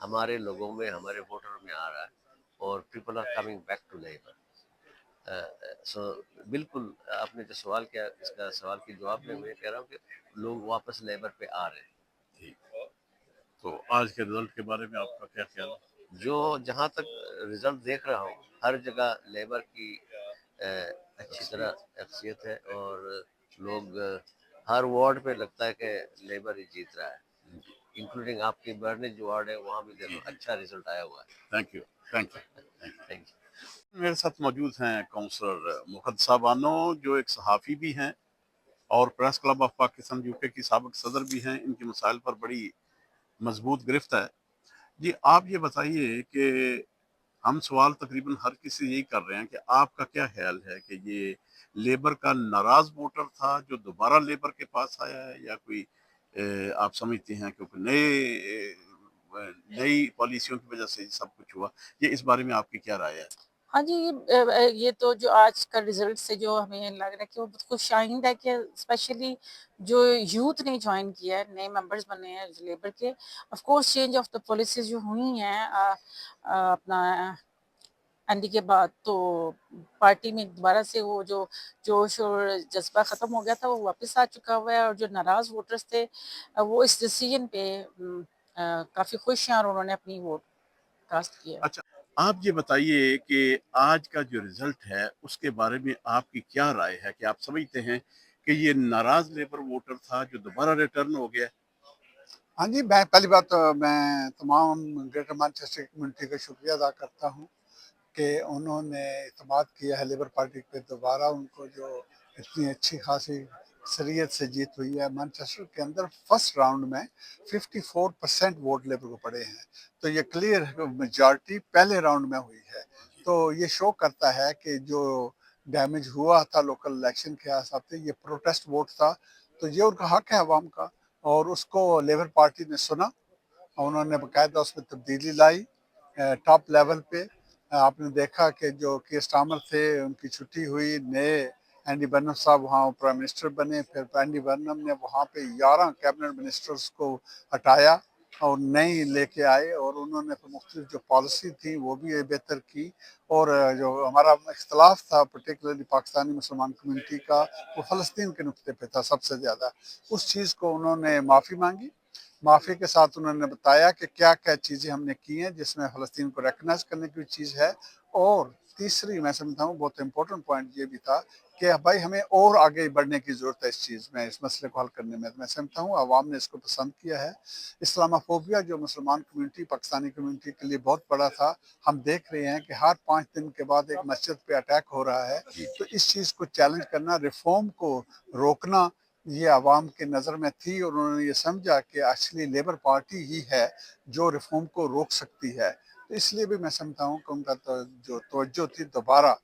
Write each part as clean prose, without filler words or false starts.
ہمارے لوگوں میں, ہمارے ووٹر میں آ رہا ہے, اور people are coming back to labour. So بالکل آپ نے جو سوال کیا, اس کا سوال کے جواب میں میں کہہ رہا ہوں کہ لوگ واپس لیبر پہ آ رہے ہیں. ٹھیک. تو آج کے رزلٹ کے بارے میں آپ کا کیا خیال ہے؟ جو جہاں تک رزلٹ دیکھ رہا ہوں, ہر جگہ لیبر کی اچھی طرح اکثریت ہے, اور لوگ ہر وارڈ پہ لگتا ہے کہ لیبر ہی جیت رہا ہے, انکلوڈنگ آپ کی برنی جو وارڈ ہے وہاں بھی دیکھو اچھا رزلٹ آیا ہوا ہے. Thank you. Thank you. Thank you. میرے ساتھ موجود ہیں کونسلر مقدسہ بانو, جو ایک صحافی بھی ہیں اور press club of Pakistan you کے کی سابق صدر بھی ہیں. ان کے مسائل پر بڑی مضبوط گرفت ہے. جی آپ یہ بتائیے کہ ہم سوال تقریباً ہر کسی یہی کر رہے ہیں کہ آپ کا کیا خیال ہے کہ یہ لیبر کا ناراض ووٹر تھا جو دوبارہ لیبر کے پاس آیا ہے, یا کوئی آپ سمجھتے ہیں کہ نئی پالیسیوں کی وجہ سے سب کچھ ہوا؟ یہ اس بارے میں آپ کی کیا رائے ہے؟ ہاں جی, یہ تو جو آج کا رزلٹ سے جو ہمیں لگ رہا ہے کہ وہ بہت خوش آئند ہے کہ اسپیشلی جو یوتھ نے جوائن کیا ہے, نئے ممبرز بنے ہیں لیبر کے. Of course change of the policies جو ہوئی ہیں اپنا این ڈی کے بعد, تو پارٹی میں دوبارہ سے وہ جو جوش اور جذبہ ختم ہو گیا تھا وہ واپس آ چکا ہوا ہے, اور جو ناراض ووٹرز تھے وہ اس ڈیسیجن پہ کافی خوش ہیں اور انہوں نے اپنی ووٹ کاسٹ کیا. اچھا, آپ یہ بتائیے کہ آج کا جو رزلٹ ہے اس کے بارے میں آپ کی کیا رائے ہے, کہ آپ سمجھتے ہیں کہ یہ ناراض لیبر ووٹر تھا جو دوبارہ ریٹرن ہو گیا؟ ہاں جی, میں پہلی بات تو میں تمام گریٹر مانچسٹر کمیونٹی کا شکریہ ادا کرتا ہوں کہ انہوں نے اعتماد کیا ہے لیبر پارٹی پہ. دوبارہ ان کو جو اتنی اچھی خاصی اکثریت سے جیت ہوئی ہے مانچسٹر کے اندر, فرسٹ راؤنڈ میں 54% ووٹ لیبر کو پڑے ہیں, تو یہ کلیئر میجارٹی پہلے راؤنڈ میں ہوئی ہے. تو یہ شو کرتا ہے کہ جو ڈیمیج ہوا تھا لوکل الیکشن کے حساب سے یہ پروٹیسٹ ووٹ تھا, تو یہ ان کا حق ہے عوام کا, اور اس کو لیبر پارٹی نے سنا, انہوں نے باقاعدہ اس میں تبدیلی لائی ٹاپ لیول پہ. آپ نے دیکھا کہ جو کیئر سٹارمر تھے ان کی چھٹی ہوئی, نئے اینڈی برنم صاحب وہاں پرائم منسٹر بنے. پھر اینڈی برنم نے وہاں پہ 11 کیبنٹ منسٹرز کو ہٹایا اور نئی لے کے آئے, اور انہوں نے مختلف جو پالیسی تھی وہ بھی بہتر کی. اور جو ہمارا اختلاف تھا پرٹیکولرلی پاکستانی مسلمان کمیونٹی کا, وہ فلسطین کے نقطے پہ تھا سب سے زیادہ. اس چیز کو انہوں نے معافی مانگی, معافی کے ساتھ انہوں نے بتایا کہ کیا کیا چیزیں ہم نے کی ہیں جس میں فلسطین کو ریکگنائز کرنے کی چیز ہے. اور تیسری میں سمجھتا ہوں بہت امپورٹنٹ پوائنٹ یہ بھی تھا کہ بھائی ہمیں اور آگے بڑھنے کی ضرورت ہے اس چیز میں, اس مسئلے کو حل کرنے میں. میں سمجھتا ہوں عوام نے اس کو پسند کیا ہے. اسلاموفوبیا جو مسلمان کمیونٹی پاکستانی کمیونٹی کے لیے بہت بڑا تھا, ہم دیکھ رہے ہیں کہ ہر 5 دن کے بعد ایک مسجد پہ اٹیک ہو رہا ہے. تو اس چیز کو چیلنج کرنا, ریفارم کو روکنا, یہ عوام کے نظر میں تھی, اور انہوں نے یہ سمجھا کہ ایکچولی لیبر پارٹی ہی ہے جو ریفارم کو روک سکتی ہے. تو اس لیے بھی میں سمجھتا ہوں کہ ان کا جو توجہ تھی دوبارہ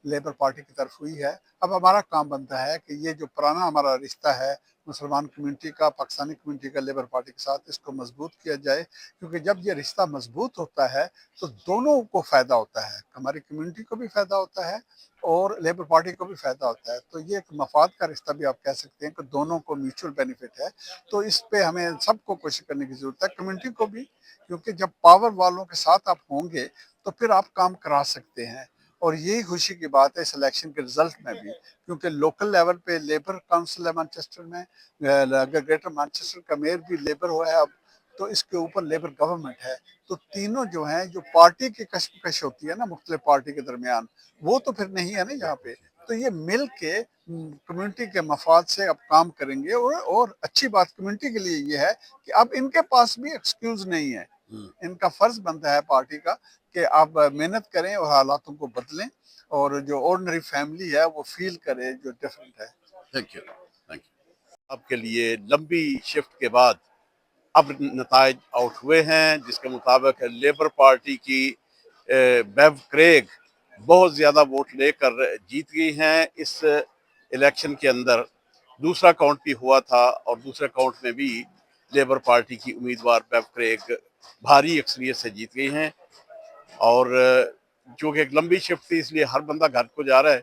لیبر پارٹی کی طرف ہوئی ہے. اب ہمارا کام بنتا ہے کہ یہ جو پرانا ہمارا رشتہ ہے مسلمان کمیونٹی کا پاکستانی کمیونٹی کا لیبر پارٹی کے ساتھ, اس کو مضبوط کیا جائے, کیونکہ جب یہ رشتہ مضبوط ہوتا ہے تو دونوں کو فائدہ ہوتا ہے, ہماری کمیونٹی کو بھی فائدہ ہوتا ہے اور لیبر پارٹی کو بھی فائدہ ہوتا ہے. تو یہ ایک مفاد کا رشتہ بھی آپ کہہ سکتے ہیں کہ دونوں کو میوچل بینیفٹ ہے. تو اس پہ ہمیں سب کو کوشش کرنے کی ضرورت ہے, کمیونٹی کو بھی, کیونکہ جب پاور والوں کے ساتھ آپ ہوں گے تو پھر آپ کام کرا سکتے ہیں. اور یہی خوشی کی بات ہے اس الیکشن کے رزلٹ میں بھی, کیونکہ لوکل لیول پہ لیبر کونسل ہے مانچسٹر میں, گریٹر مانچسٹر کا میئر بھی لیبر ہوا ہے اب, تو اس کے اوپر لیبر گورنمنٹ ہے. تو تینوں جو ہیں, جو پارٹی کی کشمکش ہوتی ہے نا مختلف پارٹی کے درمیان, وہ تو پھر نہیں ہے نا یہاں پہ. تو یہ مل کے کمیونٹی کے مفاد سے اب کام کریں گے. اور اچھی بات کمیونٹی کے لیے یہ ہے کہ اب ان کے پاس بھی ایکسکیوز نہیں ہے, ان کا فرض بنتا ہے پارٹی کا کہ آپ محنت کریں اور حالاتوں کو بدلیں, اور جو آرڈنری فیملی ہے وہ فیل کرے جو ڈفرینٹ ہے. Thank you. Thank you. آپ کے لیے لمبی شفٹ کے بعد اب نتائج آؤٹ ہوئے ہیں, جس کے مطابق لیبر پارٹی کی بیو کریگ بہت زیادہ ووٹ لے کر جیت گئی ہیں اس الیکشن کے اندر. دوسرا کاؤنٹ بھی ہوا تھا اور دوسرے کاؤنٹ میں بھی لیبر پارٹی کی امیدوار بیو کریگ بھاری اکثریت سے جیت گئی ہیں. اور چونکہ ایک لمبی شفٹ تھی اس لیے ہر بندہ گھر کو جا رہا ہے,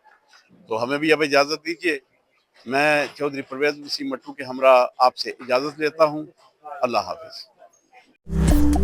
تو ہمیں بھی اب اجازت دیجیے. میں چودھری پرویز مسیح مٹو کے ہمراہ آپ سے اجازت لیتا ہوں. اللہ حافظ.